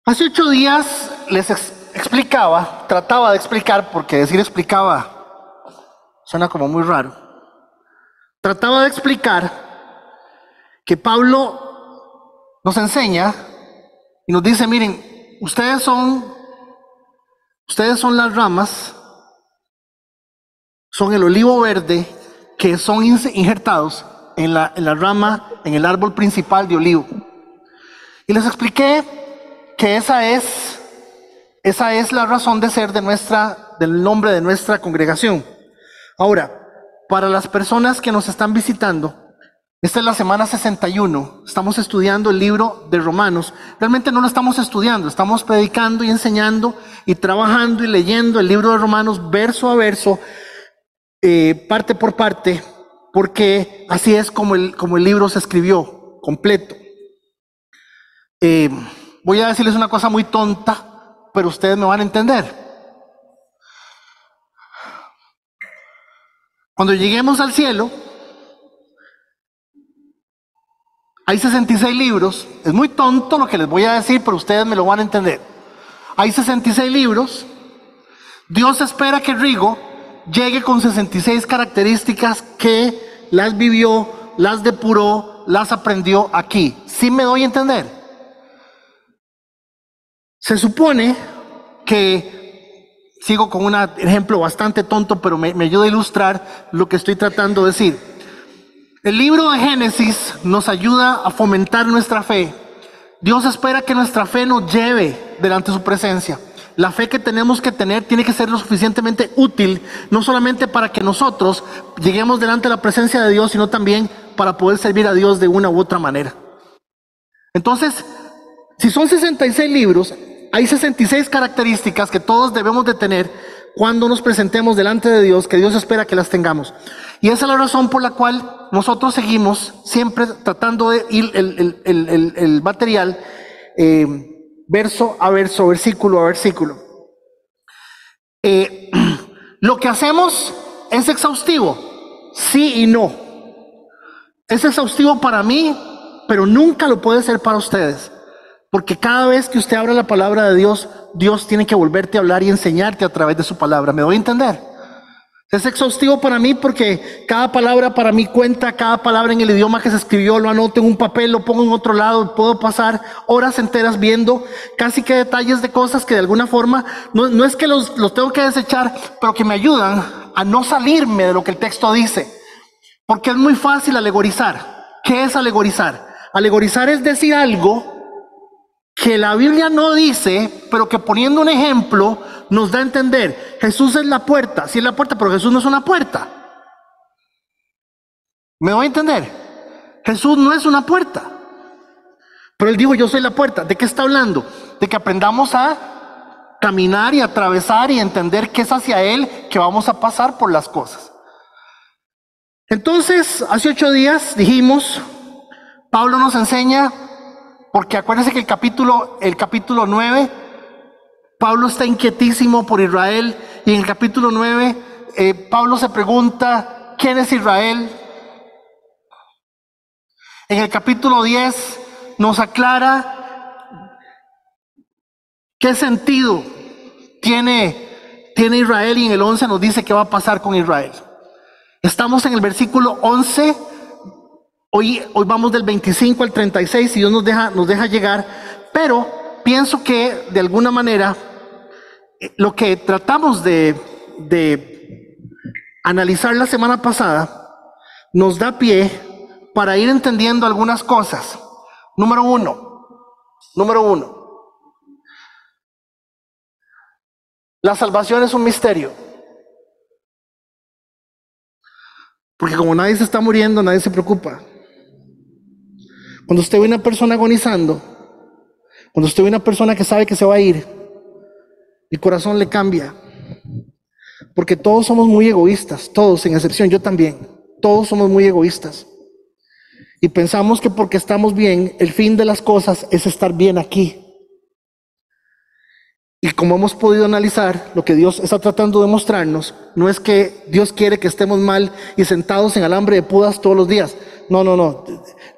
Hace 8 días les trataba de explicar, porque decir explicaba suena como muy raro. Trataba de explicar que Pablo nos enseña y nos dice, miren, ustedes son las ramas, son el olivo verde que son injertados en la rama, en el árbol principal de olivo. Y les expliqué que esa es la razón de ser del nombre de nuestra congregación. Ahora, para las personas que nos están visitando, esta es la semana 61, estamos estudiando el libro de Romanos. Realmente no lo estamos estudiando, estamos predicando y enseñando y trabajando y leyendo el libro de Romanos verso a verso, parte por parte, porque así es como el libro se escribió, completo. Voy a decirles una cosa muy tonta, pero ustedes me van a entender. Cuando lleguemos al cielo, hay 66 libros. Es muy tonto lo que les voy a decir, pero ustedes me lo van a entender. Hay 66 libros. Dios espera que Rigo llegue con 66 características que las vivió, las depuró, las aprendió aquí. ¿Sí me doy a entender? Se supone que, sigo con un ejemplo bastante tonto, pero me ayuda a ilustrar lo que estoy tratando de decir. El libro de Génesis nos ayuda a fomentar nuestra fe. Dios espera que nuestra fe nos lleve delante de su presencia. La fe que tenemos que tener tiene que ser lo suficientemente útil, no solamente para que nosotros lleguemos delante de la presencia de Dios, sino también para poder servir a Dios de una u otra manera. Entonces, si son 66 libros, hay 66 características que todos debemos de tener cuando nos presentemos delante de Dios, que Dios espera que las tengamos. Y esa es la razón por la cual nosotros seguimos siempre tratando de ir el material verso a verso, versículo a versículo. Lo que hacemos es exhaustivo, sí y no. Es exhaustivo para mí, pero nunca lo puede ser para ustedes. Porque cada vez que usted abra la palabra de Dios, Dios tiene que volverte a hablar y enseñarte a través de su palabra. ¿Me doy a entender? Es exhaustivo para mí porque cada palabra para mí cuenta, cada palabra en el idioma que se escribió, lo anoto en un papel, lo pongo en otro lado, puedo pasar horas enteras viendo casi que detalles de cosas que de alguna forma, no es que los tengo que desechar, pero que me ayudan a no salirme de lo que el texto dice. Porque es muy fácil alegorizar. ¿Qué es alegorizar? Alegorizar es decir algo que la Biblia no dice, pero que poniendo un ejemplo nos da a entender. Jesús es la puerta, sí es la puerta, pero Jesús no es una puerta. ¿Me voy a entender? Jesús no es una puerta, pero Él dijo, yo soy la puerta. ¿De qué está hablando? De que aprendamos a caminar y atravesar y entender que es hacia Él que vamos a pasar por las cosas. Entonces, hace 8 días dijimos, Pablo nos enseña. Porque acuérdense que el capítulo 9, Pablo está inquietísimo por Israel. Y en el capítulo 9, Pablo se pregunta, ¿quién es Israel? En el capítulo 10 nos aclara qué sentido tiene Israel. Y en el 11 nos dice qué va a pasar con Israel. Estamos en el versículo 11. Hoy vamos del 25 al 36 y Dios nos deja llegar, pero pienso que de alguna manera lo que tratamos de analizar la semana pasada nos da pie para ir entendiendo algunas cosas. Número uno, la salvación es un misterio. Porque como nadie se está muriendo, nadie se preocupa. Cuando usted ve una persona agonizando, cuando usted ve una persona que sabe que se va a ir, el corazón le cambia. Porque todos somos muy egoístas, todos, sin excepción, yo también. Todos somos muy egoístas. Y pensamos que porque estamos bien, el fin de las cosas es estar bien aquí. Y como hemos podido analizar, lo que Dios está tratando de mostrarnos, no es que Dios quiere que estemos mal y sentados en alambre de púas todos los días. No.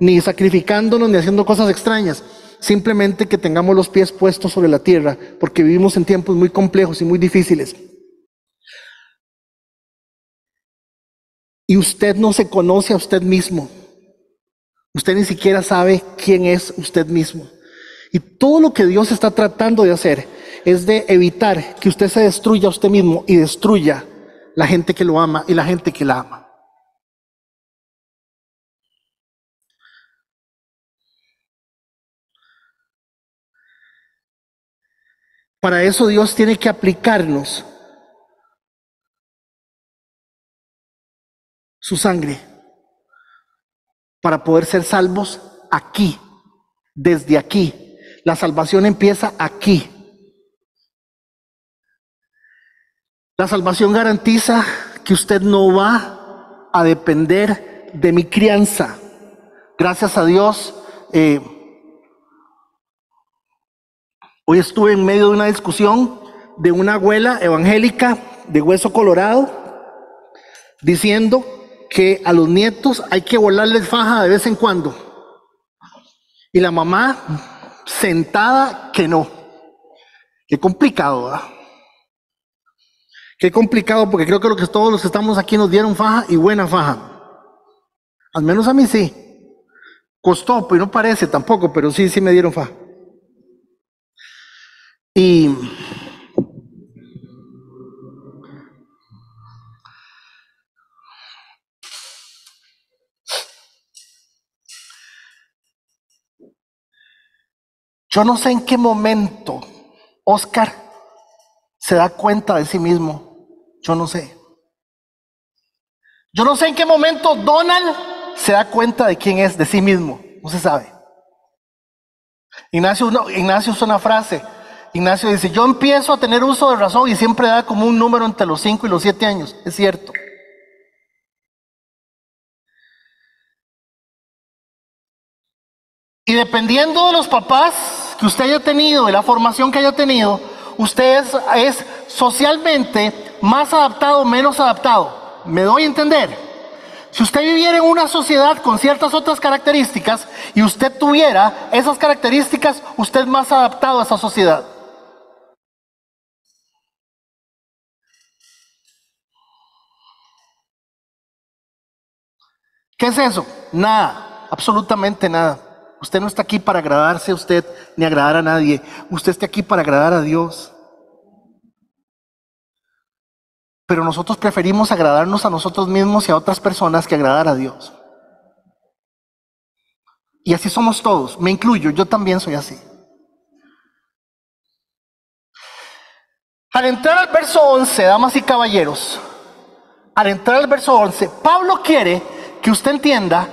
Ni sacrificándonos, ni haciendo cosas extrañas. simplemente que tengamos los pies puestos sobre la tierra, porque vivimos en tiempos muy complejos y muy difíciles. Y usted no se conoce a usted mismo. Usted ni siquiera sabe quién es usted mismo. Y todo lo que Dios está tratando de hacer es de evitar que usted se destruya a usted mismo y destruya la gente que lo ama y la gente que la ama. Para eso Dios tiene que aplicarnos su sangre para poder ser salvos aquí, desde aquí. La salvación empieza aquí. La salvación garantiza que usted no va a depender de mi crianza. Gracias a Dios, hoy estuve en medio de una discusión de una abuela evangélica de Hueso Colorado, diciendo que a los nietos hay que volarles faja de vez en cuando. Y la mamá sentada que no. Qué complicado, ¿verdad? Qué complicado, porque creo que todos los que estamos aquí nos dieron faja y buena faja. Al menos a mí sí. Costó, pues no parece tampoco, pero sí me dieron faja. Y yo no sé en qué momento Oscar se da cuenta de sí mismo. Yo no sé. Yo no sé en qué momento Donald se da cuenta de quién es, de sí mismo. No se sabe. Ignacio usa una frase. Ignacio dice, yo empiezo a tener uso de razón y siempre da como un número entre los 5 y los 7 años. Es cierto. Y dependiendo de los papás que usted haya tenido, de la formación que haya tenido, usted es socialmente más adaptado o menos adaptado. ¿Me doy a entender? Si usted viviera en una sociedad con ciertas otras características y usted tuviera esas características, usted es más adaptado a esa sociedad. ¿Qué es eso? Nada, absolutamente nada. Usted no está aquí para agradarse a usted ni agradar a nadie. Usted está aquí para agradar a Dios. Pero nosotros preferimos agradarnos a nosotros mismos y a otras personas que agradar a Dios. Y así somos todos, me incluyo, yo también soy así. Al entrar al verso 11, damas y caballeros, al entrar al verso 11, Pablo quiere que usted entienda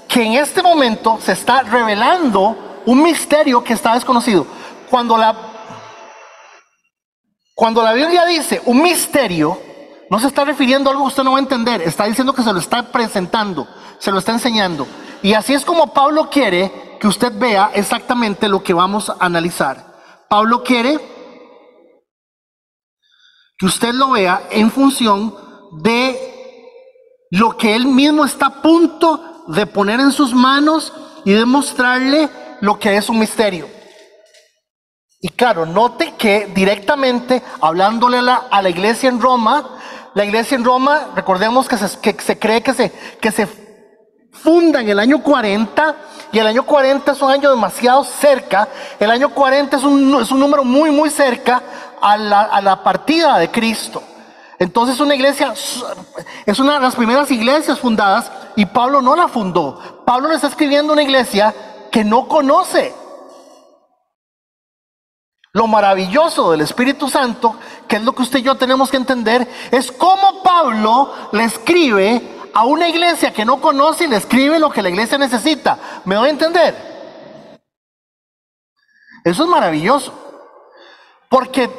que en este momento se está revelando un misterio que está desconocido. Cuando la Biblia dice un misterio, no se está refiriendo a algo que usted no va a entender, está diciendo que se lo está presentando, se lo está enseñando. Y así es como Pablo quiere que usted vea exactamente lo que vamos a analizar. Pablo quiere que usted lo vea en función de lo que él mismo está a punto de poner en sus manos y demostrarle lo que es un misterio. Y claro, note que directamente hablándole a la iglesia en Roma, la iglesia en Roma, recordemos que se cree que se funda en el año 40, y el año 40 es un año demasiado cerca. El año 40 es un número muy, muy cerca a la partida de Cristo. Entonces una iglesia, es una de las primeras iglesias fundadas, y Pablo no la fundó. Pablo le está escribiendo a una iglesia que no conoce. Lo maravilloso del Espíritu Santo, que es lo que usted y yo tenemos que entender, es cómo Pablo le escribe a una iglesia que no conoce y le escribe lo que la iglesia necesita. ¿Me doy a entender? Eso es maravilloso. Porque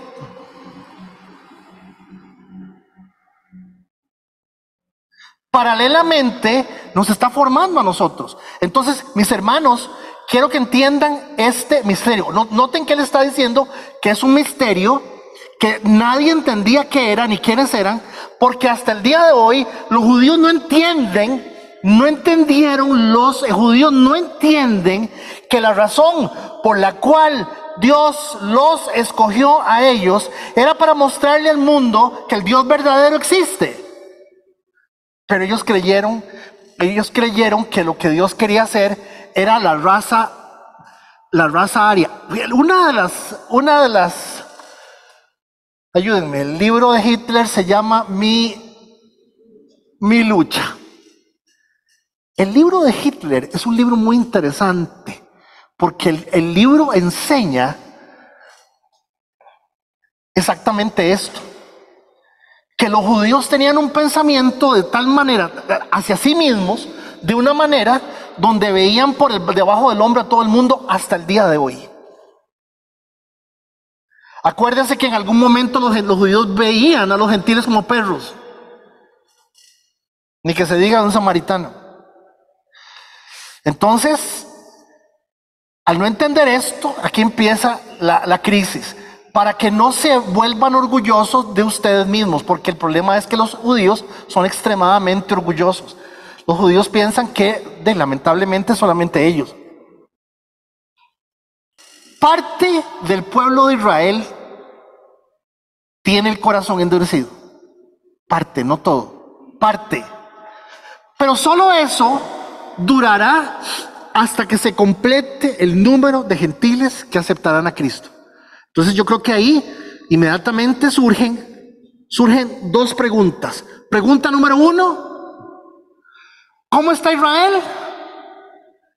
paralelamente nos está formando a nosotros. Entonces, mis hermanos, quiero que entiendan este misterio. Noten que él está diciendo que es un misterio que nadie entendía qué era ni quiénes eran, porque hasta el día de hoy los judíos no entienden no entendieron, los judíos no entienden que la razón por la cual Dios los escogió a ellos era para mostrarle al mundo que el Dios verdadero existe. Pero ellos creyeron que lo que Dios quería hacer era la raza aria. Una de las, ayúdenme, el libro de Hitler se llama Mi lucha. El libro de Hitler es un libro muy interesante porque el libro enseña exactamente esto, que los judíos tenían un pensamiento de tal manera hacia sí mismos, de una manera donde veían por debajo del hombro a todo el mundo hasta el día de hoy. Acuérdense que en algún momento los judíos veían a los gentiles como perros, ni que se diga un samaritano. Entonces, al no entender esto, aquí empieza la crisis. Para que no se vuelvan orgullosos de ustedes mismos, porque el problema es que los judíos son extremadamente orgullosos. Los judíos piensan que, lamentablemente, solamente ellos. Parte del pueblo de Israel tiene el corazón endurecido. Parte, no todo. Parte. Pero solo eso durará hasta que se complete el número de gentiles que aceptarán a Cristo. Entonces yo creo que ahí inmediatamente surgen dos preguntas. Pregunta número 1, ¿cómo está Israel?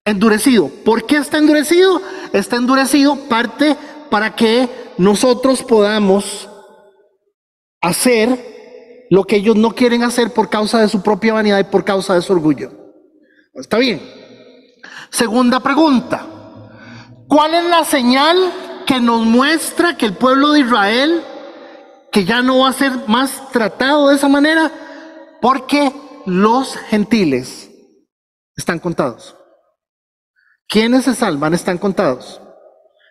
Endurecido. ¿Por qué está endurecido? Está endurecido parte para que nosotros podamos hacer lo que ellos no quieren hacer por causa de su propia vanidad y por causa de su orgullo. ¿Está bien? Segunda pregunta, ¿cuál es la señal que nos muestra que el pueblo de Israel, que ya no va a ser más tratado de esa manera? Porque los gentiles están contados. ¿Quiénes se salvan? Están contados.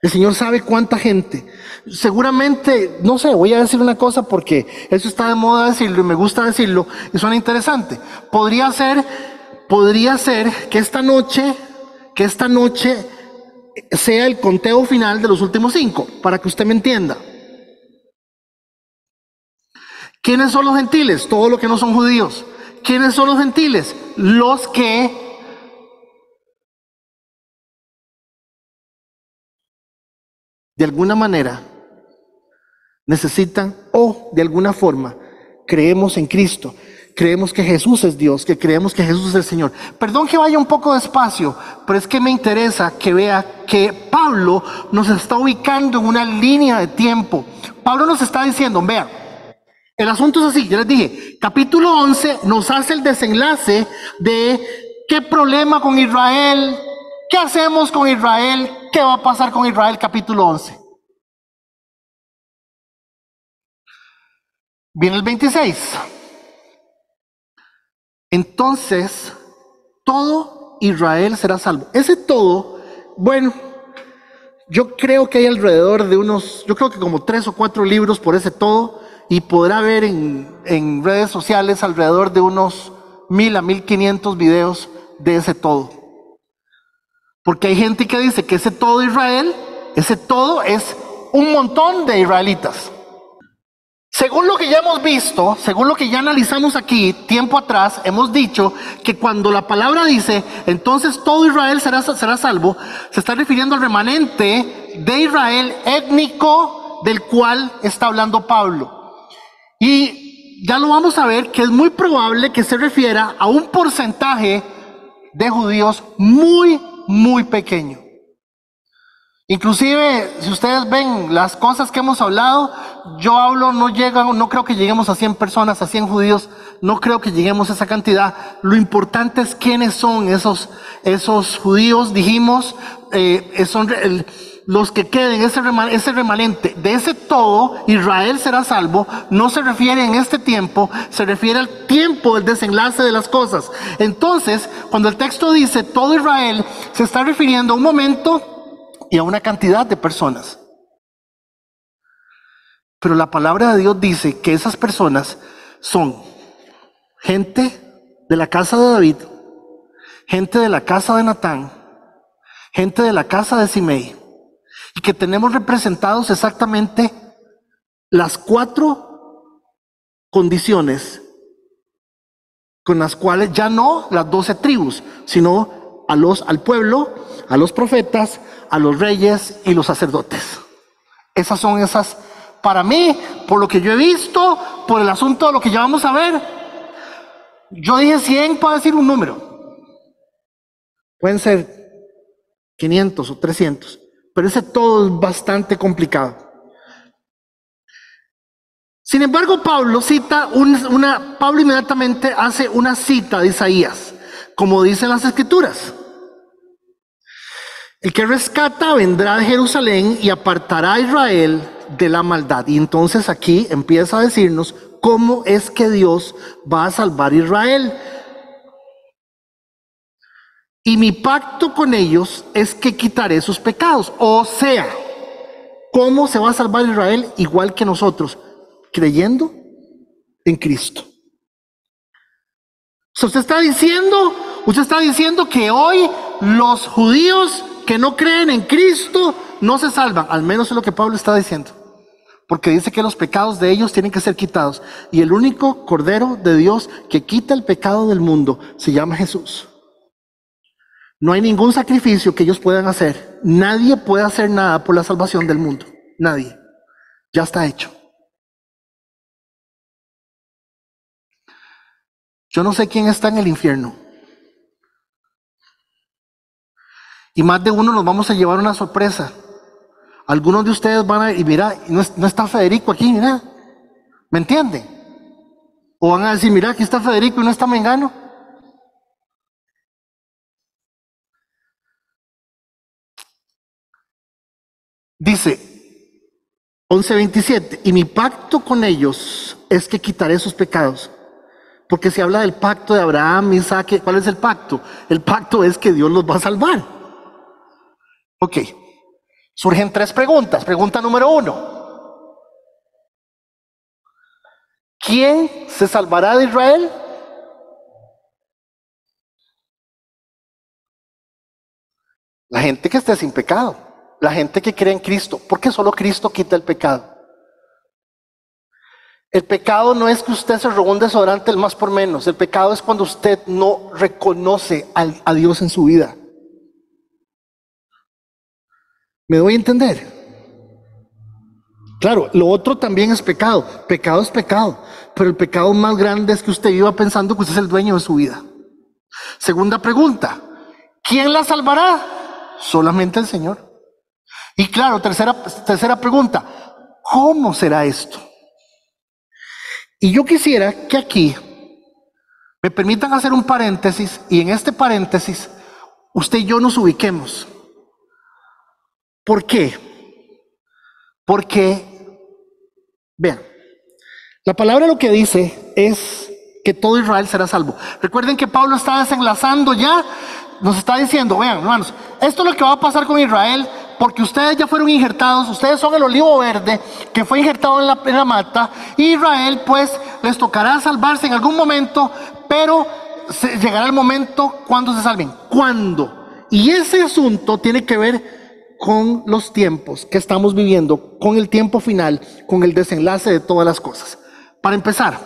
El Señor sabe cuánta gente. Seguramente, no sé, voy a decir una cosa porque eso está de moda decirlo y me gusta decirlo y suena interesante. Podría ser que esta noche sea el conteo final de los últimos 5, para que usted me entienda. ¿Quiénes son los gentiles? Todos los que no son judíos. ¿Quiénes son los gentiles? Los que de alguna manera necesitan o de alguna forma creemos en Cristo, creemos que Jesús es Dios, que creemos que Jesús es el Señor. Perdón que vaya un poco despacio, pero es que me interesa que vea que Pablo nos está ubicando en una línea de tiempo. Pablo nos está diciendo, vean, el asunto es así, ya les dije, capítulo 11 nos hace el desenlace de qué problema con Israel, qué hacemos con Israel, qué va a pasar con Israel, capítulo 11. Viene el 26. Entonces, todo Israel será salvo. Ese todo, bueno, yo creo que hay alrededor de yo creo que como 3 o 4 libros por ese todo, y podrá ver en redes sociales alrededor de unos 1000 a 1500 videos de ese todo. Porque hay gente que dice que ese todo de Israel, ese todo es un montón de israelitas. Según lo que ya hemos visto, según lo que ya analizamos aquí, tiempo atrás, hemos dicho que cuando la palabra dice, entonces todo Israel será salvo, se está refiriendo al remanente de Israel étnico del cual está hablando Pablo. Y ya lo vamos a ver que es muy probable que se refiera a un porcentaje de judíos muy, muy pequeño. Inclusive, si ustedes ven las cosas que hemos hablado, no creo que lleguemos a 100 personas, a 100 judíos, no creo que lleguemos a esa cantidad. Lo importante es quiénes son esos judíos, dijimos, son los que queden, ese remanente. De ese todo, Israel será salvo, no se refiere en este tiempo, se refiere al tiempo del desenlace de las cosas. Entonces, cuando el texto dice todo Israel, se está refiriendo a un momento y a una cantidad de personas. Pero la palabra de Dios dice que esas personas son gente de la casa de David, gente de la casa de Natán, gente de la casa de Simei, y que tenemos representados exactamente las 4 condiciones con las cuales ya no las 12 tribus, sino al pueblo, a los profetas, a los reyes y los sacerdotes. Esas son esas, para mí, por lo que yo he visto, por el asunto de lo que ya vamos a ver. Yo dije 100 para decir un número. Pueden ser 500 o 300, pero ese todo es bastante complicado. Sin embargo, Pablo Pablo inmediatamente hace una cita de Isaías, como dicen las Escrituras. El que rescata vendrá de Jerusalén y apartará a Israel de la maldad. Y entonces aquí empieza a decirnos cómo es que Dios va a salvar a Israel. Y mi pacto con ellos es que quitaré sus pecados. O sea, ¿cómo se va a salvar Israel? Igual que nosotros, creyendo en Cristo. Usted está diciendo que hoy los judíos que no creen en Cristo no se salvan. Al menos es lo que Pablo está diciendo. Porque dice que los pecados de ellos tienen que ser quitados. Y el único Cordero de Dios que quita el pecado del mundo se llama Jesús. No hay ningún sacrificio que ellos puedan hacer. Nadie puede hacer nada por la salvación del mundo. Nadie. Ya está hecho. Yo no sé quién está en el infierno. Y más de uno nos vamos a llevar una sorpresa. Algunos de ustedes van a ir, y mira, no está Federico aquí, mira. ¿Me entiende? O van a decir, mira, aquí está Federico y no está Mengano. Dice 11:27, y mi pacto con ellos es que quitaré sus pecados. Porque se habla del pacto de Abraham, Isaac. ¿Cuál es el pacto? El pacto es que Dios los va a salvar. Ok. Surgen 3 preguntas. Pregunta número 1. ¿Quién se salvará de Israel? La gente que esté sin pecado. La gente que cree en Cristo. Porque solo Cristo quita el pecado. El pecado no es que usted se robó un desodorante el más por menos. El pecado es cuando usted no reconoce a Dios en su vida. ¿Me doy a entender? Claro, lo otro también es pecado. Pecado es pecado. Pero el pecado más grande es que usted viva pensando que usted es el dueño de su vida. Segunda pregunta. ¿Quién la salvará? Solamente el Señor. Y claro, tercera pregunta. ¿Cómo será esto? Y yo quisiera que aquí me permitan hacer un paréntesis, y en este paréntesis usted y yo nos ubiquemos. ¿Por qué? Porque, vean, la palabra lo que dice es que todo Israel será salvo. Recuerden que Pablo está desenlazando ya, nos está diciendo, vean hermanos, esto es lo que va a pasar con Israel, porque ustedes ya fueron injertados, ustedes son el olivo verde que fue injertado en la mata. Israel pues les tocará salvarse en algún momento, pero llegará el momento cuando se salven. ¿Cuándo? Y ese asunto tiene que ver con los tiempos que estamos viviendo, con el tiempo final, con el desenlace de todas las cosas. Para empezar,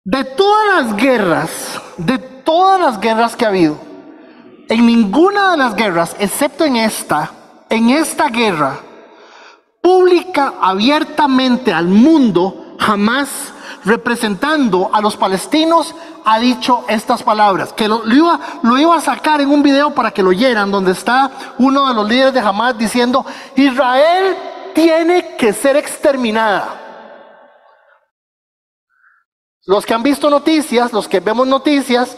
de todas las guerras que ha habido, en ninguna de las guerras, excepto en esta guerra, pública, abiertamente al mundo, jamás representando a los palestinos, ha dicho estas palabras, que lo iba a sacar en un video para que lo oyeran, donde está uno de los líderes de Hamas diciendo, Israel tiene que ser exterminada. Los que han visto noticias, los que vemos noticias,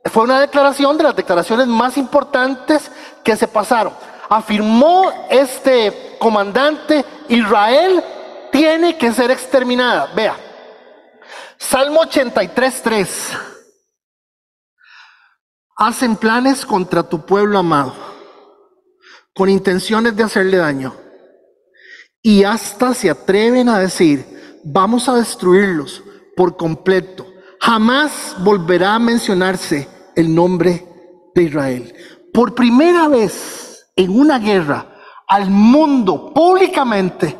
fue una declaración de las declaraciones más importantes que se pasaron. Afirmó este comandante, Israel tiene que ser exterminada. Vea, Salmo 83:3. Hacen planes contra tu pueblo amado, con intenciones de hacerle daño. Y hasta se atreven a decir, vamos a destruirlos por completo. Jamás volverá a mencionarse el nombre de Israel. Por primera vez en una guerra al mundo, públicamente,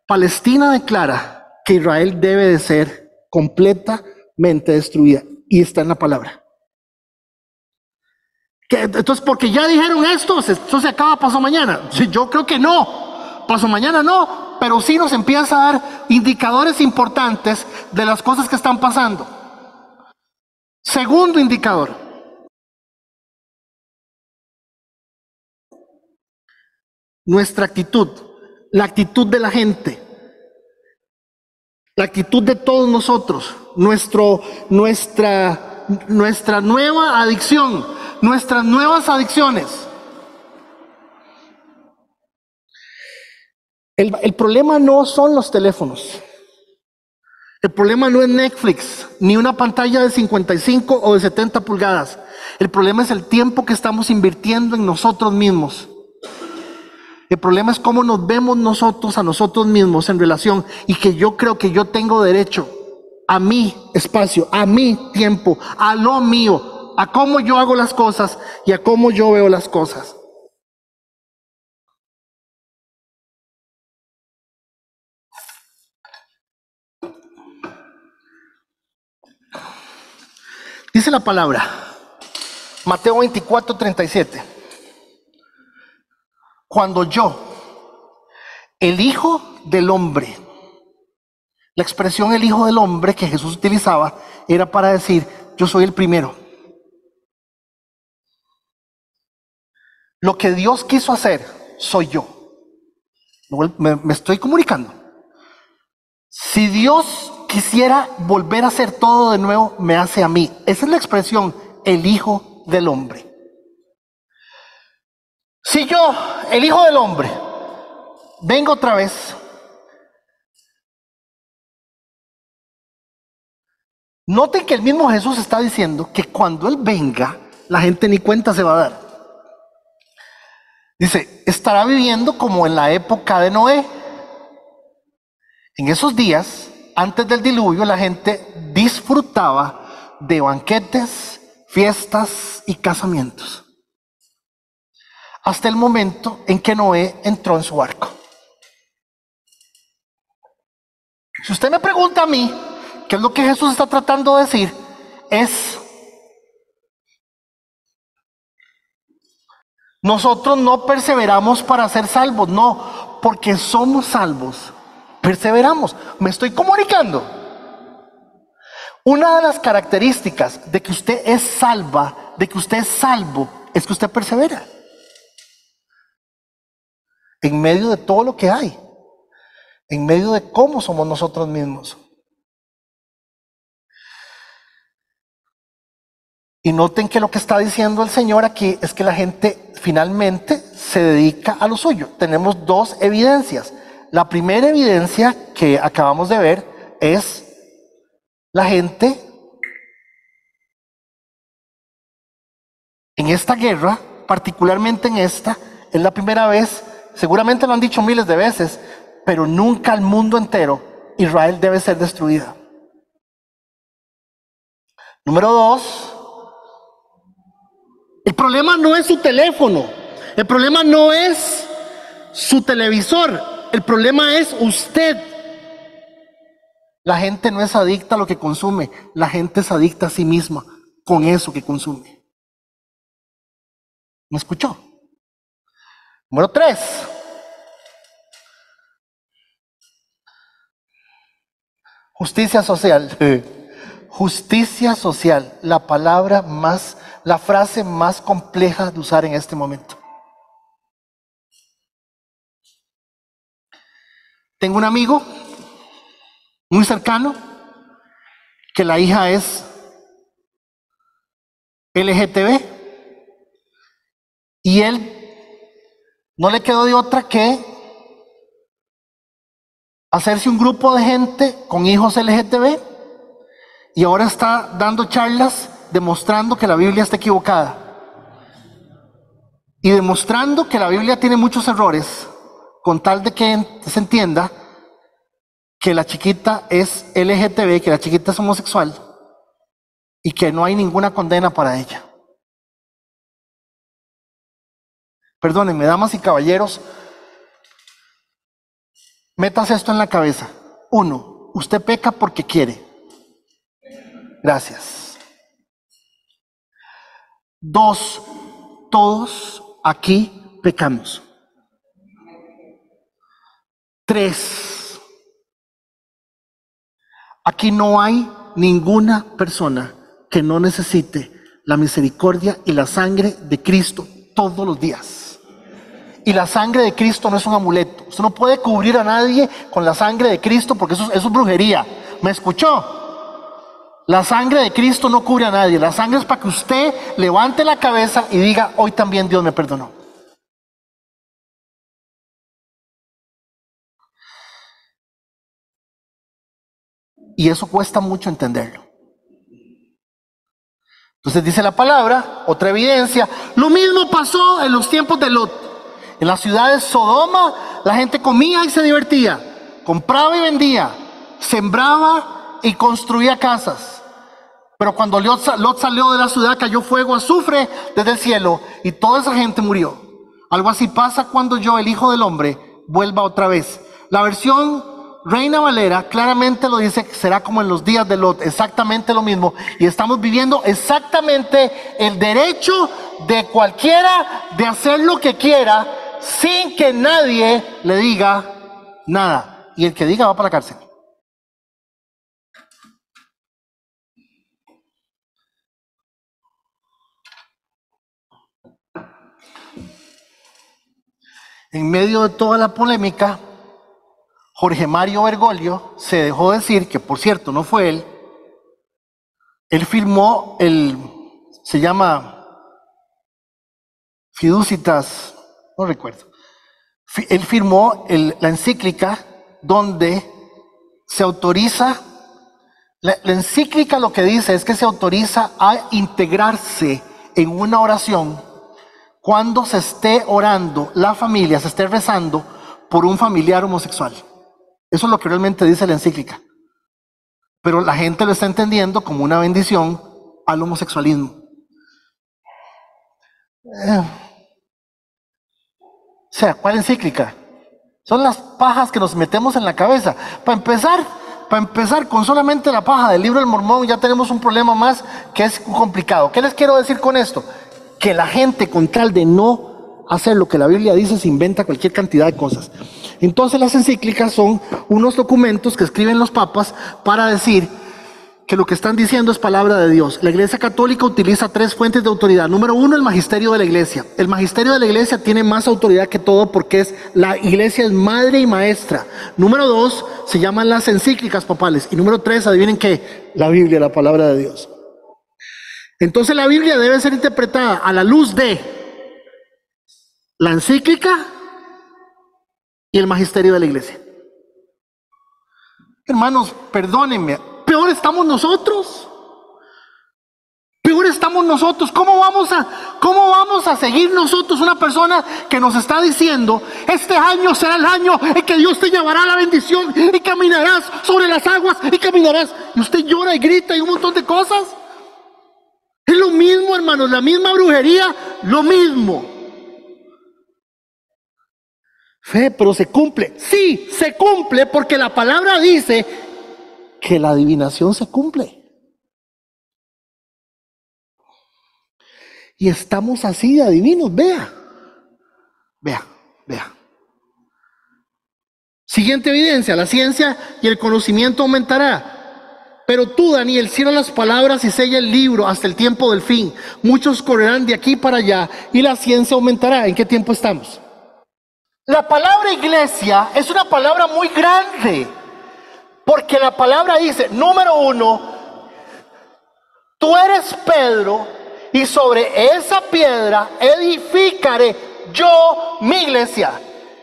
Palestina declara que Israel debe de ser completamente destruida. Y está en la palabra. Entonces, porque ya dijeron esto se acaba pasado mañana. Yo creo que no. Pasado mañana no. Pero sí nos empieza a dar indicadores importantes de las cosas que están pasando. Segundo indicador. Nuestra actitud. La actitud de la gente. La actitud de todos nosotros. Nuestra nueva adicción. Nuestras nuevas adicciones. El problema no son los teléfonos. El problema no es Netflix, ni una pantalla de 55 o de 70 pulgadas. El problema es el tiempo que estamos invirtiendo en nosotros mismos. El problema es cómo nos vemos nosotros a nosotros mismos en relación, y que yo creo que yo tengo derecho a mi espacio, a mi tiempo, a lo mío, a cómo yo hago las cosas y a cómo yo veo las cosas. Dice la palabra, Mateo 24:37. Cuando yo, el Hijo del Hombre, la expresión el Hijo del Hombre que Jesús utilizaba era para decir, yo soy el primero. Lo que Dios quiso hacer, soy yo. Me estoy comunicando. Si Dios quisiera volver a hacer todo de nuevo, me hace a mí. Esa es la expresión, el Hijo del Hombre. Si yo, el Hijo del Hombre, vengo otra vez, noten que el mismo Jesús está diciendo que cuando Él venga, la gente ni cuenta se va a dar. Dice, estará viviendo como en la época de Noé. En esos días, antes del diluvio, la gente disfrutaba de banquetes, fiestas y casamientos. Hasta el momento en que Noé entró en su barco. Si usted me pregunta a mí, ¿qué es lo que Jesús está tratando de decir? Nosotros no perseveramos para ser salvos, no, porque somos salvos. Perseveramos. ¿Me estoy comunicando? Una de las características de que usted es salva, de que usted es salvo, es que usted persevera. En medio de todo lo que hay. En medio de cómo somos nosotros mismos. Y noten que lo que está diciendo el Señor aquí es que la gente finalmente se dedica a lo suyo. Tenemos dos evidencias. La primera evidencia que acabamos de ver es la gente en esta guerra, particularmente en esta, es la primera vez, seguramente lo han dicho miles de veces, pero nunca al mundo entero, Israel debe ser destruida. Número dos, el problema no es su teléfono, el problema no es su televisor, el problema es usted. La gente no es adicta a lo que consume, la gente es adicta a sí misma con eso que consume. ¿Me escuchó? Número tres. Justicia social. Justicia social, la frase más compleja de usar en este momento. Tengo un amigo muy cercano que la hija es LGTB y él no le quedó de otra que hacerse un grupo de gente con hijos LGTB y ahora está dando charlas demostrando que la Biblia está equivocada y demostrando que la Biblia tiene muchos errores con tal de que se entienda que la chiquita es LGTB, que la chiquita es homosexual y que no hay ninguna condena para ella. Perdónenme, damas y caballeros, metas esto en la cabeza. 1, usted peca porque quiere. Gracias. 2, todos aquí pecamos. 3, aquí no hay ninguna persona que no necesite la misericordia y la sangre de Cristo todos los días. Y la sangre de Cristo no es un amuleto. Usted no puede cubrir a nadie con la sangre de Cristo porque eso es brujería. ¿Me escuchó? La sangre de Cristo no cubre a nadie. La sangre es para que usted levante la cabeza y diga, hoy también Dios me perdonó. Y eso cuesta mucho entenderlo. Entonces dice la palabra, otra evidencia. Lo mismo pasó en los tiempos de Lot. En la ciudad de Sodoma, la gente comía y se divertía, compraba y vendía, sembraba y construía casas. Pero cuando Lot salió de la ciudad, cayó fuego, azufre desde el cielo y toda esa gente murió. Algo así pasa cuando yo, el Hijo del Hombre, vuelva otra vez. La versión Reina Valera claramente lo dice, que será como en los días de Lot, exactamente lo mismo. Y estamos viviendo exactamente el derecho de cualquiera de hacer lo que quiera sin que nadie le diga nada. Y el que diga va para la cárcel. En medio de toda la polémica, Jorge Mario Bergoglio se dejó decir, que por cierto no fue él firmó se llama Fiducitas, no recuerdo. Él firmó la encíclica donde se autoriza, la encíclica lo que dice es que se autoriza a integrarse en una oración cuando se esté orando, la familia se esté rezando por un familiar homosexual. Eso es lo que realmente dice la encíclica. Pero la gente lo está entendiendo como una bendición al homosexualismo. O sea, ¿cuál encíclica? Son las pajas que nos metemos en la cabeza. Para empezar con solamente la paja del libro del Mormón ya tenemos un problema más que es complicado. ¿Qué les quiero decir con esto? Que la gente, con tal de no hacer lo que la Biblia dice, se inventa cualquier cantidad de cosas. Entonces las encíclicas son unos documentos que escriben los papas para decir que lo que están diciendo es palabra de Dios. La Iglesia Católica utiliza 3 fuentes de autoridad. Número 1, el magisterio de la Iglesia. El magisterio de la Iglesia tiene más autoridad que todo porque la Iglesia es madre y maestra. Número 2, se llaman las encíclicas papales. Y número 3, adivinen qué, la Biblia, la palabra de Dios. Entonces la Biblia debe ser interpretada a la luz de la encíclica y el magisterio de la Iglesia. Hermanos, perdónenme, peor estamos nosotros. Peor estamos nosotros. ¿Cómo vamos a seguir nosotros una persona que nos está diciendo, este año será el año en que Dios te llevará la bendición y caminarás sobre las aguas y caminarás? Y usted llora y grita y un montón de cosas. Es lo mismo, hermanos, la misma brujería, lo mismo. Fe, pero se cumple. Sí, se cumple porque la palabra dice que la adivinación se cumple. Y estamos así de adivinos, vea. Siguiente evidencia, la ciencia y el conocimiento aumentará. Pero tú, Daniel, cierra las palabras y sella el libro hasta el tiempo del fin. Muchos correrán de aquí para allá y la ciencia aumentará. ¿En qué tiempo estamos? La palabra iglesia es una palabra muy grande, porque la palabra dice, número 1, tú eres Pedro y sobre esa piedra edificaré yo mi iglesia.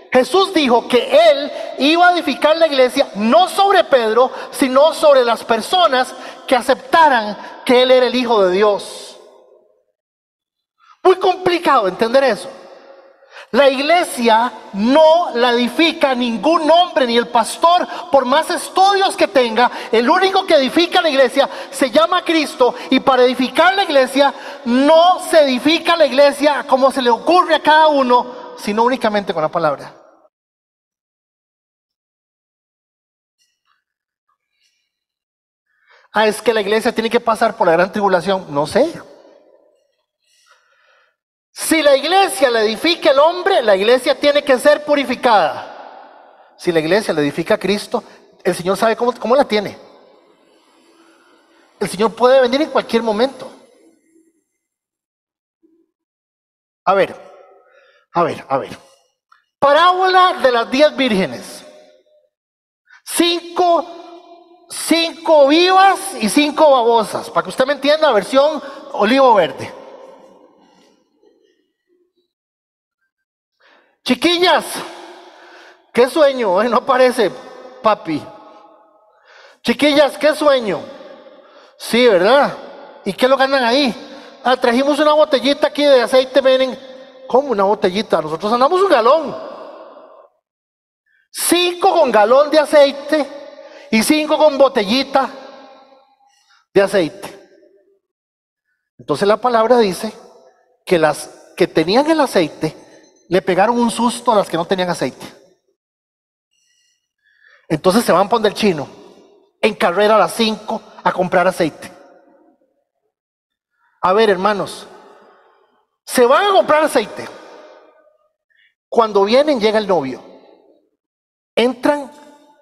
Jesús dijo que Él iba a edificar la iglesia no sobre Pedro, sino sobre las personas que aceptaran que Él era el Hijo de Dios. Muy complicado entender eso. La iglesia no la edifica ningún hombre ni el pastor, por más estudios que tenga. El único que edifica la iglesia se llama Cristo, y para edificar la iglesia no se edifica la iglesia como se le ocurre a cada uno, sino únicamente con la palabra. Es que la iglesia tiene que pasar por la gran tribulación. No sé. Si la iglesia la edifica el hombre, la iglesia tiene que ser purificada. Si la iglesia la edifica a Cristo, el Señor sabe cómo la tiene. El Señor puede venir en cualquier momento. A ver. Parábola de las 10 vírgenes. 5 vivas y 5 babosas. Para que usted me entienda, versión olivo verde. Chiquillas, ¿qué sueño? No aparece papi. Chiquillas, ¿qué sueño? Sí, ¿verdad? ¿Y qué lo ganan ahí? Trajimos una botellita aquí de aceite, ven. ¿Cómo una botellita? Nosotros andamos un galón. 5 con galón de aceite y 5 con botellita de aceite. Entonces la palabra dice que las que tenían el aceite le pegaron un susto a las que no tenían aceite. Entonces se van por donde el chino, en carrera a las 5 a comprar aceite. A ver, hermanos, se van a comprar aceite. Cuando vienen, llega el novio. Entran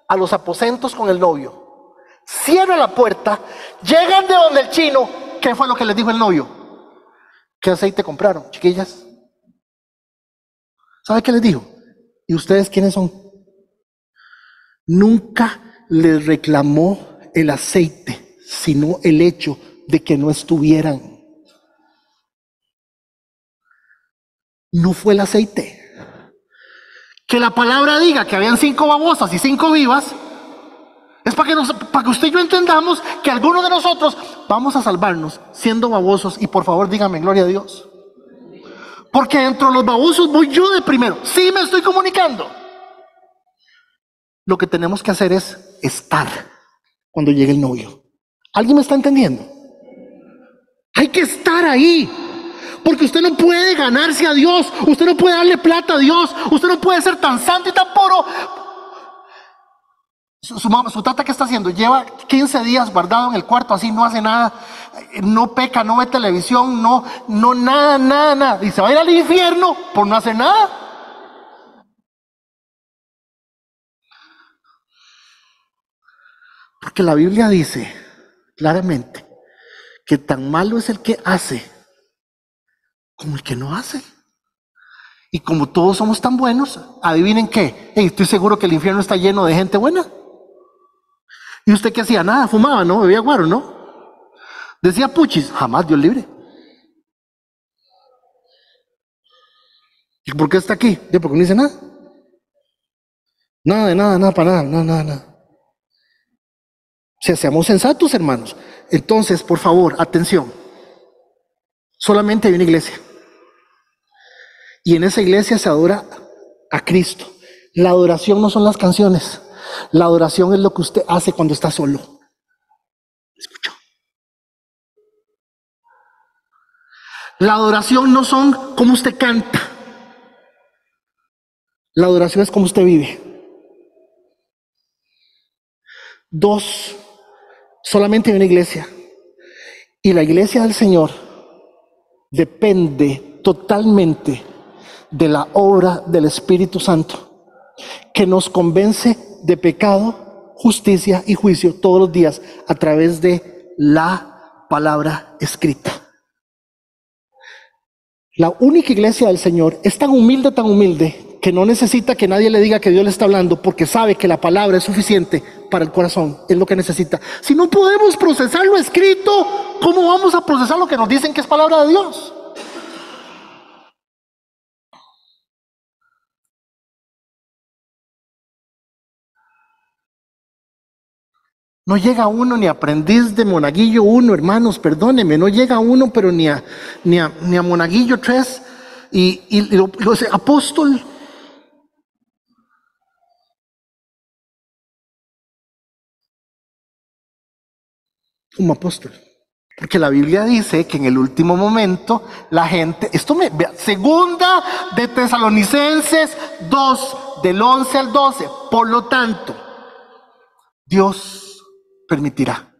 a los aposentos con el novio. Cierran la puerta, llegan de donde el chino. ¿Qué fue lo que les dijo el novio? ¿Qué aceite compraron, chiquillas? ¿Sabe qué les dijo? ¿Y ustedes quiénes son? Nunca les reclamó el aceite, sino el hecho de que no estuvieran. No fue el aceite. Que la palabra diga que habían 5 babosas y 5 vivas, es para que usted y yo entendamos que algunos de nosotros vamos a salvarnos siendo babosos. Y por favor dígame, gloria a Dios. Porque dentro de los babosos voy yo de primero. Sí, me estoy comunicando. Lo que tenemos que hacer es estar cuando llegue el novio. ¿Alguien me está entendiendo? Hay que estar ahí. Porque usted no puede ganarse a Dios. Usted no puede darle plata a Dios. Usted no puede ser tan santo y tan puro. Su tata, ¿qué está haciendo? Lleva 15 días guardado en el cuarto, así no hace nada, no peca, no ve televisión, no nada. Y se va a ir al infierno por no hacer nada. Porque la Biblia dice claramente que tan malo es el que hace como el que no hace. Y como todos somos tan buenos, adivinen qué. Estoy seguro que el infierno está lleno de gente buena. ¿Y usted qué hacía? Nada, fumaba, ¿no? Bebía guaro, ¿no? Decía puchis, jamás, Dios libre. ¿Y por qué está aquí? Porque no dice nada. Nada, para nada. O sea, seamos sensatos, hermanos. Entonces, por favor, atención. Solamente hay una iglesia. Y en esa iglesia se adora a Cristo. La adoración no son las canciones. La adoración es lo que usted hace cuando está solo. ¿Escuchó? La adoración no son cómo usted canta. La adoración es cómo usted vive. 2, solamente hay una iglesia. Y la iglesia del Señor depende totalmente de la obra del Espíritu Santo, que nos convence de pecado, justicia y juicio todos los días a través de la palabra escrita. La única iglesia del Señor es tan humilde, que no necesita que nadie le diga que Dios le está hablando, porque sabe que la palabra es suficiente para el corazón, es lo que necesita. Si no podemos procesar lo escrito, ¿cómo vamos a procesar lo que nos dicen que es palabra de Dios? No llega uno ni aprendiz de Monaguillo 1, hermanos, perdónenme, no llega uno, pero ni a Monaguillo 3, lo dice, apóstol. Como apóstol. Porque la Biblia dice que en el último momento la gente, segunda de Tesalonicenses 2, del 11 al 12, por lo tanto, Dios permitirá.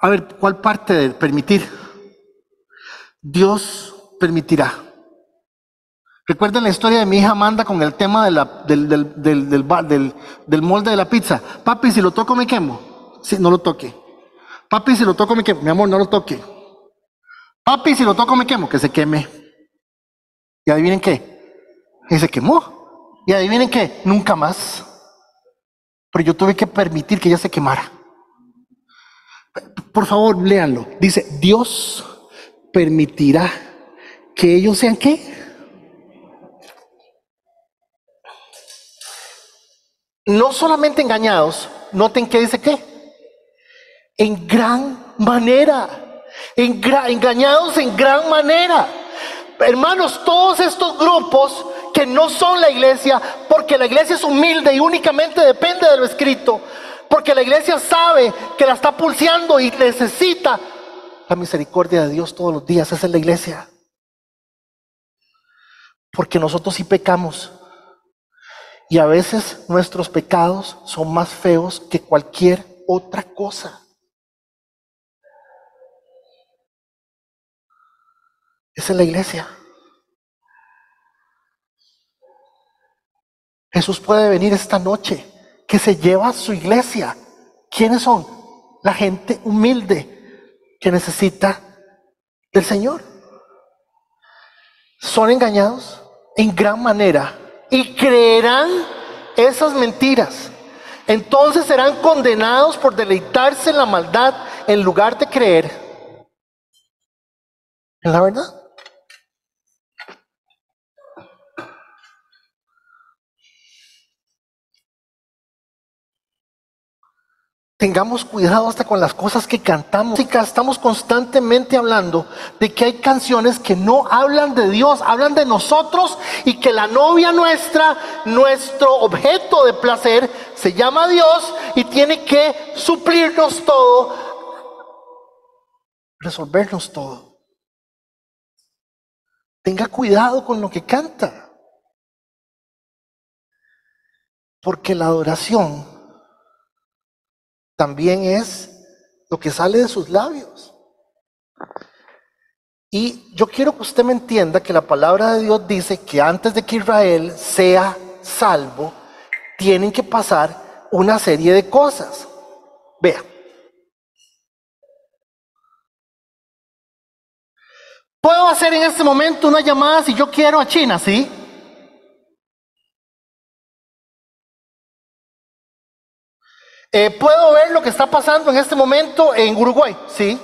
A ver, ¿cuál parte de permitir? Dios permitirá. Recuerden la historia de mi hija Amanda con el tema del molde de la pizza. Papi, si lo toco me quemo. Sí, no lo toque. Papi, si lo toco me quemo. Mi amor, no lo toque. Papi, si lo toco me quemo. Que se queme. ¿Y adivinen qué? Y se quemó. ¿Y adivinen qué? Nunca más. Pero yo tuve que permitir que ella se quemara. Por favor, léanlo. Dice, Dios permitirá que ellos sean ¿qué? No solamente engañados, noten que dice ¿qué? En gran manera. Engañados en gran manera. Hermanos, todos estos grupos que no son la iglesia, porque la iglesia es humilde y únicamente depende de lo escrito, porque la iglesia sabe que la está pulseando y necesita la misericordia de Dios todos los días. Esa es la iglesia. Porque nosotros sí pecamos. Y a veces nuestros pecados son más feos que cualquier otra cosa. Esa es la iglesia. Jesús puede venir esta noche, que se lleva a su iglesia. ¿Quiénes son? La gente humilde que necesita del Señor. Son engañados en gran manera y creerán esas mentiras. Entonces serán condenados por deleitarse en la maldad en lugar de creer en la verdad. Tengamos cuidado hasta con las cosas que cantamos. Estamos constantemente hablando de que hay canciones que no hablan de Dios, hablan de nosotros, y que la novia nuestra, nuestro objeto de placer, se llama Dios y tiene que suplirnos todo, resolvernos todo. Tenga cuidado con lo que canta, porque la adoración también es lo que sale de sus labios. Y yo quiero que usted me entienda que la palabra de Dios dice que antes de que Israel sea salvo, tienen que pasar una serie de cosas. Vea. Puedo hacer en este momento una llamada si yo quiero a China, ¿sí? Puedo ver lo que está pasando en este momento en Uruguay, ¿sí?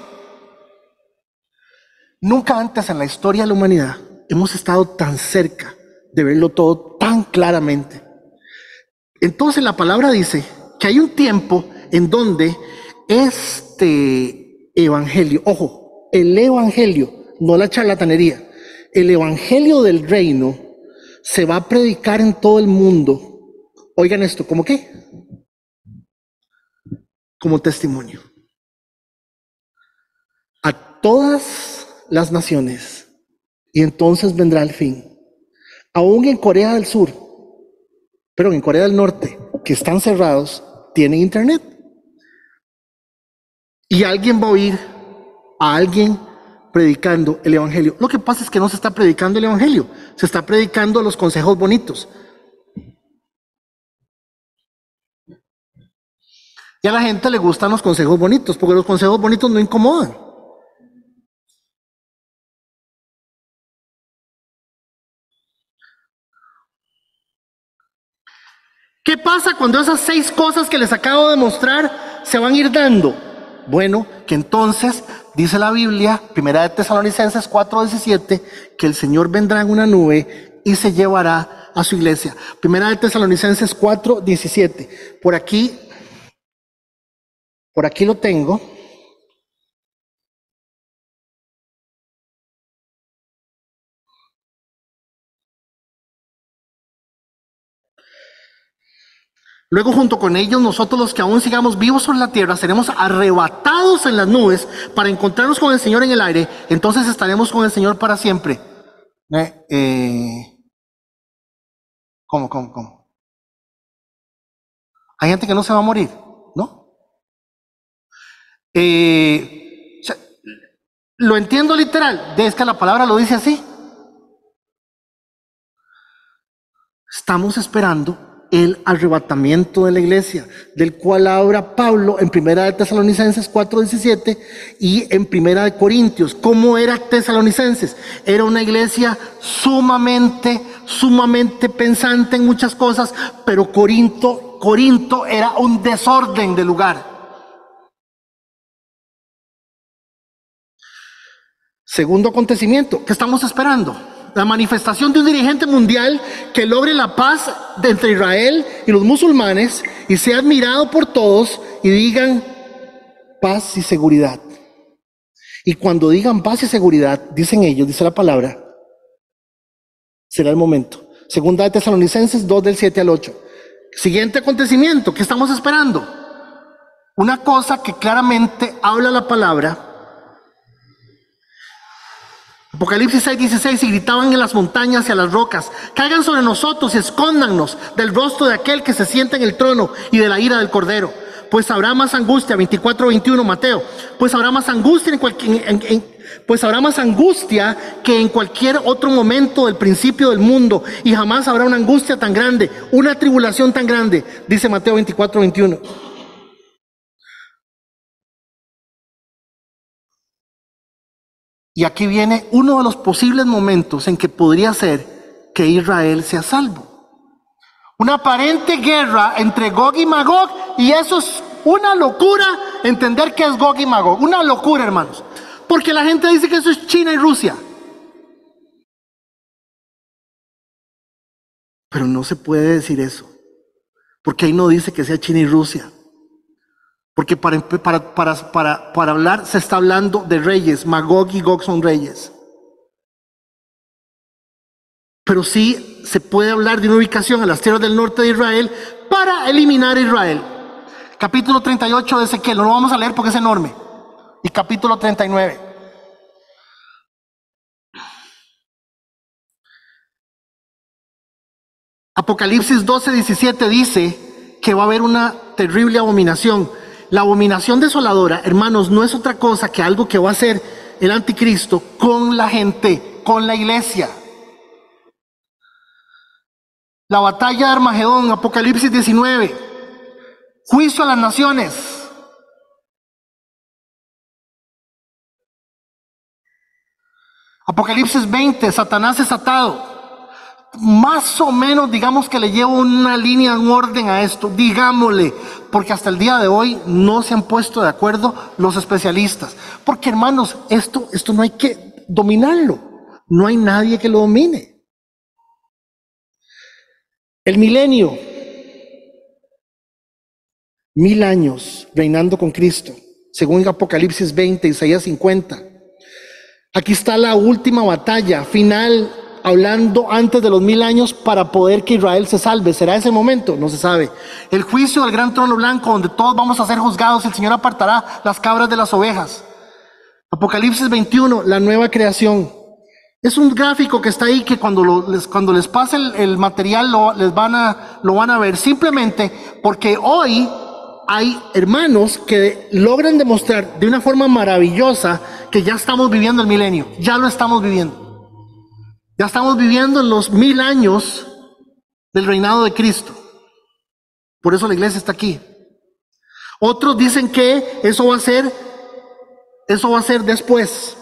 Nunca antes en la historia de la humanidad hemos estado tan cerca de verlo todo tan claramente. Entonces la palabra dice que hay un tiempo en donde este evangelio, ojo, el evangelio, no la charlatanería, el evangelio del reino se va a predicar en todo el mundo. Oigan esto, ¿cómo qué? Como testimonio a todas las naciones, y entonces vendrá el fin. Aún en Corea del Sur, pero en Corea del Norte, que están cerrados, tienen internet, y alguien va a oír a alguien predicando el evangelio. Lo que pasa es que no se está predicando el evangelio, se está predicando los consejos bonitos. Y a la gente le gustan los consejos bonitos, porque los consejos bonitos no incomodan. ¿Qué pasa cuando esas 6 cosas que les acabo de mostrar se van a ir dando? Bueno, que entonces dice la Biblia, primera de Tesalonicenses 4:17, que el Señor vendrá en una nube y se llevará a su iglesia. Primera de Tesalonicenses 4:17. Por aquí lo tengo. Luego junto con ellos nosotros los que aún sigamos vivos sobre la tierra seremos arrebatados en las nubes para encontrarnos con el Señor en el aire. Entonces estaremos con el Señor para siempre. ¿Cómo? Hay gente que no se va a morir, ¿no? O sea, lo entiendo literal, es que la palabra lo dice así. Estamos esperando el arrebatamiento de la iglesia, del cual habla Pablo en 1 Tesalonicenses 4:17 y en 1 Corintios. ¿Cómo era Tesalonicenses? Era una iglesia sumamente pensante en muchas cosas, pero Corinto era un desorden de lugar. Segundo acontecimiento, ¿qué estamos esperando? La manifestación de un dirigente mundial que logre la paz entre Israel y los musulmanes y sea admirado por todos y digan paz y seguridad. Y cuando digan paz y seguridad, dicen ellos, dice la palabra, será el momento. Segunda de Tesalonicenses 2 del 7 al 8. Siguiente acontecimiento, ¿qué estamos esperando? Una cosa que claramente habla la palabra. Apocalipsis 6:16, y gritaban en las montañas y a las rocas, caigan sobre nosotros y escóndannos del rostro de aquel que se sienta en el trono y de la ira del Cordero. Pues habrá más angustia, 24:21 Mateo, pues habrá más angustia que en cualquier otro momento del principio del mundo, y jamás habrá una angustia tan grande, una tribulación tan grande, dice Mateo 24:21. Y aquí viene uno de los posibles momentos en que podría ser que Israel sea salvo. Una aparente guerra entre Gog y Magog, y eso es una locura entender qué es Gog y Magog. Una locura, hermanos. Porque la gente dice que eso es China y Rusia. Pero no se puede decir eso. Porque ahí no dice que sea China y Rusia. Porque para hablar se está hablando de reyes. Magog y Gog son reyes. Pero sí se puede hablar de una ubicación a las tierras del norte de Israel para eliminar a Israel. Capítulo 38 de Ezequiel, no lo vamos a leer porque es enorme. Y capítulo 39. Apocalipsis 12:17 dice que va a haber una terrible abominación. La abominación desoladora, hermanos, no es otra cosa que algo que va a hacer el anticristo con la gente, con la iglesia. La batalla de Armagedón, Apocalipsis 19. Juicio a las naciones. Apocalipsis 20, Satanás es atado. Más o menos, digamos que le llevo una línea, un orden a esto, digámosle, porque hasta el día de hoy no se han puesto de acuerdo los especialistas. Porque, hermanos, esto no hay que dominarlo. No hay nadie que lo domine. El milenio. 1000 años reinando con Cristo, según Apocalipsis 20, Isaías 50. Aquí está la última batalla final, hablando antes de los 1000 años para poder que Israel se salve. ¿Será ese momento? No se sabe. El juicio del gran trono blanco, donde todos vamos a ser juzgados, el Señor apartará las cabras de las ovejas. Apocalipsis 21, la nueva creación. Es un gráfico que está ahí que cuando les pase el material lo van a ver, simplemente porque hoy hay hermanos que logran demostrar de una forma maravillosa que ya estamos viviendo el milenio, ya lo estamos viviendo. Ya estamos viviendo en los 1000 años del reinado de Cristo. Por eso la iglesia está aquí. Otros dicen que eso va a ser después.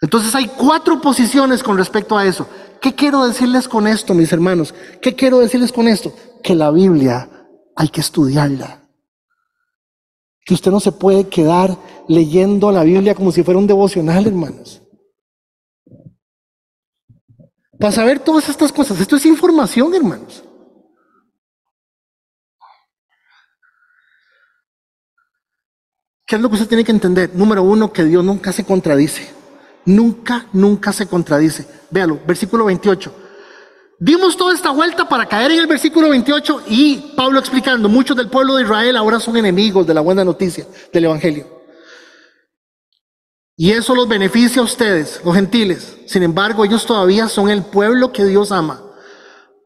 Entonces hay 4 posiciones con respecto a eso. ¿Qué quiero decirles con esto, mis hermanos? ¿Qué quiero decirles con esto? Que la Biblia hay que estudiarla. Que usted no se puede quedar leyendo la Biblia como si fuera un devocional, hermanos. Para saber todas estas cosas, esto es información, hermanos. ¿Qué es lo que usted tiene que entender? Número 1, que Dios nunca se contradice. Nunca se contradice. Véalo, versículo 28. Dimos toda esta vuelta para caer en el versículo 28 y Pablo explicando, muchos del pueblo de Israel ahora son enemigos de la buena noticia del evangelio. Y eso los beneficia a ustedes, los gentiles. Sin embargo, ellos todavía son el pueblo que Dios ama,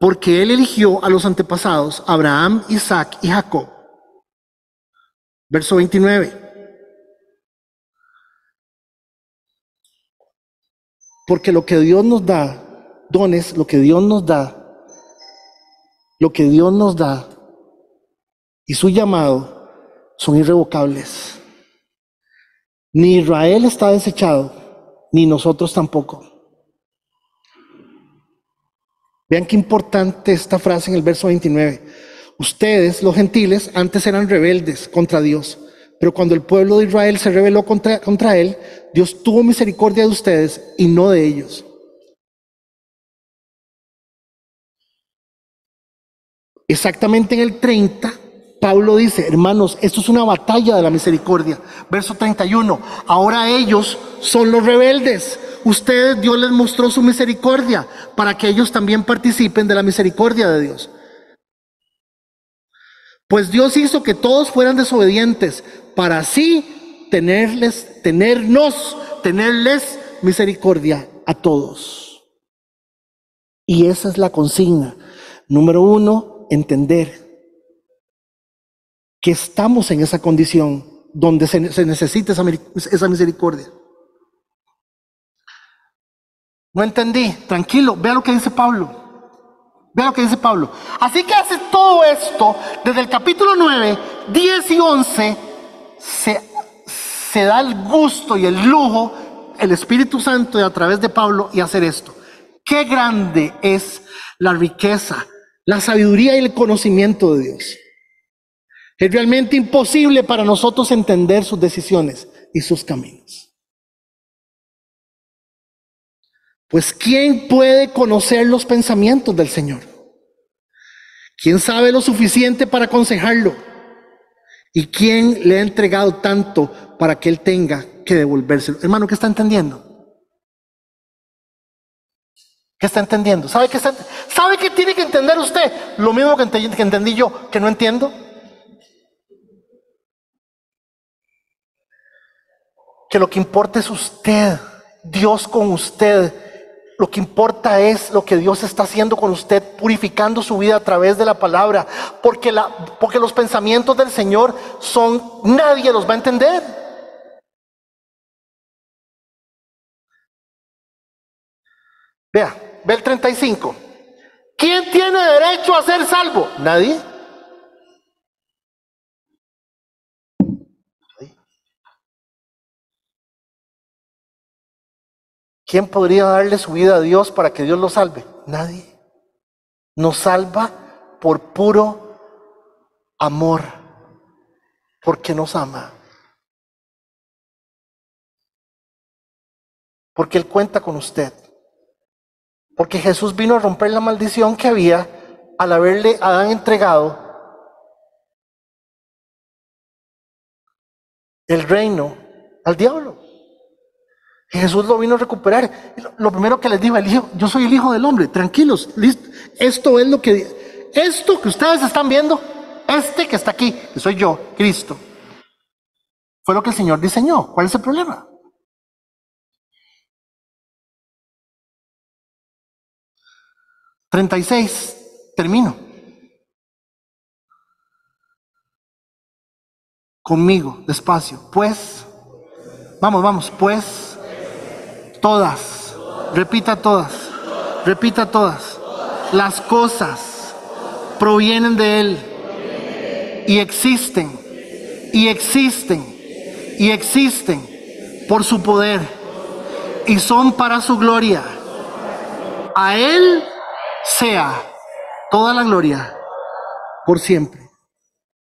porque Él eligió a los antepasados, Abraham, Isaac y Jacob. Verso 29. Porque lo que Dios nos da, dones, lo que Dios nos da y su llamado son irrevocables. Ni Israel está desechado, ni nosotros tampoco. Vean qué importante esta frase en el verso 29. Ustedes, los gentiles, antes eran rebeldes contra Dios, pero cuando el pueblo de Israel se rebeló contra Él, Dios tuvo misericordia de ustedes y no de ellos. Exactamente en el 30, Pablo dice, hermanos, esto es una batalla de la misericordia. Verso 31, ahora ellos son los rebeldes. Ustedes, Dios les mostró su misericordia para que ellos también participen de la misericordia de Dios. Pues Dios hizo que todos fueran desobedientes para así tenerles misericordia a todos. Y esa es la consigna. Número 1, entender que estamos en esa condición donde se necesita esa misericordia. No entendí, tranquilo, vea lo que dice Pablo. Vea lo que dice Pablo. Así que hace todo esto, desde el capítulo 9, 10 y 11, se da el gusto y el lujo, el Espíritu Santo, de a través de Pablo, y hacer esto. Qué grande es la riqueza, la sabiduría y el conocimiento de Dios. Es realmente imposible para nosotros entender sus decisiones y sus caminos. Pues ¿quién puede conocer los pensamientos del Señor? ¿Quién sabe lo suficiente para aconsejarlo? ¿Y quién le ha entregado tanto para que él tenga que devolvérselo? Hermano, ¿qué está entendiendo? ¿Qué está entendiendo? ¿Sabe qué tiene que entender usted? Lo mismo que entendí yo, que no entiendo. Que lo que importa es usted, Dios con usted. Lo que importa es lo que Dios está haciendo con usted, purificando su vida a través de la palabra, porque los pensamientos del Señor nadie los va a entender. Ve el 35. ¿Quién tiene derecho a ser salvo? Nadie. ¿Quién podría darle su vida a Dios para que Dios lo salve? Nadie. Nos salva por puro amor, porque nos ama. Porque Él cuenta con usted. Porque Jesús vino a romper la maldición que había al haberle a Adán entregado el reino al diablo. Y Jesús lo vino a recuperar. Lo primero que les dijo, yo soy el Hijo del Hombre, tranquilos, listo. Esto que ustedes están viendo, este que está aquí, que soy yo, Cristo, fue lo que el Señor diseñó. ¿Cuál es el problema? Termino. Conmigo, despacio. Pues, vamos, pues, todas, repita todas, las cosas provienen de Él y existen por su poder y son para su gloria. A Él sea toda la gloria por siempre.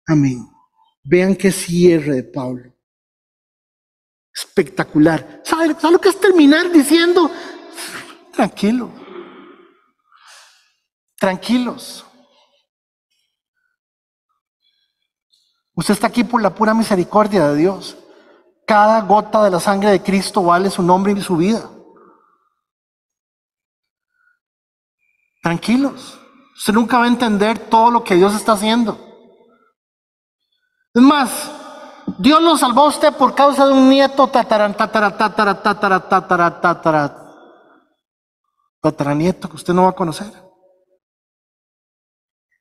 Amén. Vean qué cierre de Pablo. Espectacular. ¿Sabe lo que es terminar diciendo? Tranquilos. Usted está aquí por la pura misericordia de Dios. Cada gota de la sangre de Cristo vale su nombre y su vida. Tranquilos. Usted nunca va a entender todo lo que Dios está haciendo. Es más, Dios lo salvó a usted por causa de un nieto tataranieto que usted no va a conocer.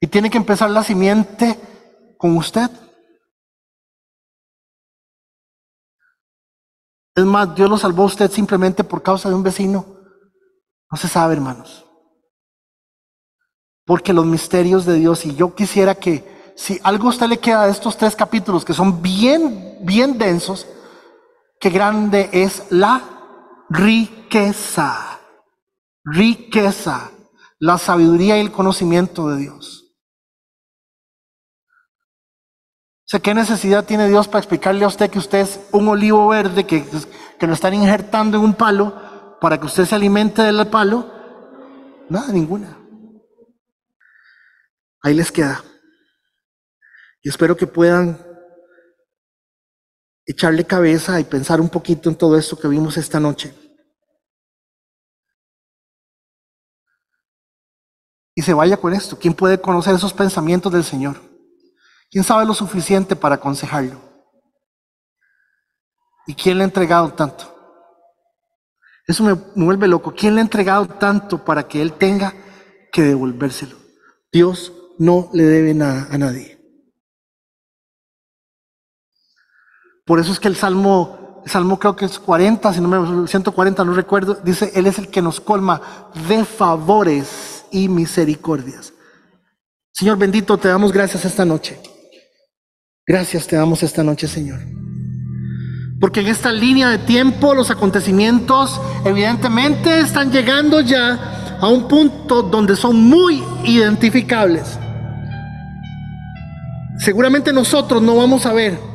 Y tiene que empezar la simiente con usted. Es más, Dios lo salvó a usted simplemente por causa de un vecino. No se sabe, hermanos. Porque los misterios de Dios, y yo quisiera que si algo a usted le queda de estos 3 capítulos que son bien densos, qué grande es la riqueza, la sabiduría y el conocimiento de Dios. O sea, ¿qué necesidad tiene Dios para explicarle a usted que usted es un olivo verde que lo están injertando en un palo para que usted se alimente del palo? Nada, ninguna. Ahí les queda. Y espero que puedan echarle cabeza y pensar un poquito en todo esto que vimos esta noche. Y se vaya con esto. ¿Quién puede conocer esos pensamientos del Señor? ¿Quién sabe lo suficiente para aconsejarlo? ¿Y quién le ha entregado tanto? Eso me vuelve loco. ¿Quién le ha entregado tanto para que Él tenga que devolvérselo? Dios no le debe nada a nadie. Por eso es que el Salmo creo que es 40, 140, no recuerdo, dice, Él es el que nos colma de favores y misericordias. Señor bendito, te damos gracias esta noche. Gracias te damos esta noche, Señor. Porque en esta línea de tiempo los acontecimientos evidentemente están llegando ya a un punto donde son muy identificables. Seguramente nosotros no vamos a ver